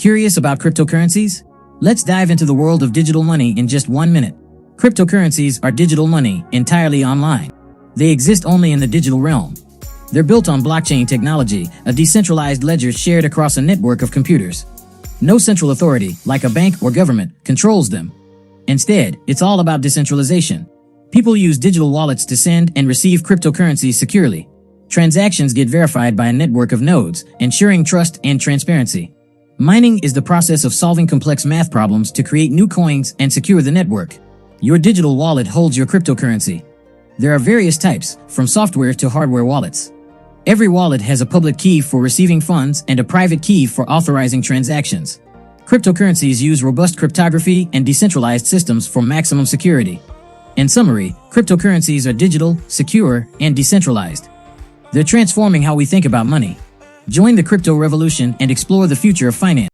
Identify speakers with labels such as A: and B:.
A: Curious about cryptocurrencies? Let's dive into the world of digital money in just 1 minute. Cryptocurrencies are digital money, entirely online. They exist only in the digital realm. They're built on blockchain technology, a decentralized ledger shared across a network of computers. No central authority, like a bank or government, controls them. Instead, it's all about decentralization. People use digital wallets to send and receive cryptocurrencies securely. Transactions get verified by a network of nodes, ensuring trust and transparency. Mining is the process of solving complex math problems to create new coins and secure the network. Your digital wallet holds your cryptocurrency. There are various types, from software to hardware wallets. Every wallet has a public key for receiving funds and a private key for authorizing transactions. Cryptocurrencies use robust cryptography and decentralized systems for maximum security. In summary, cryptocurrencies are digital, secure, and decentralized. They're transforming how we think about money. Join the crypto revolution and explore the future of finance.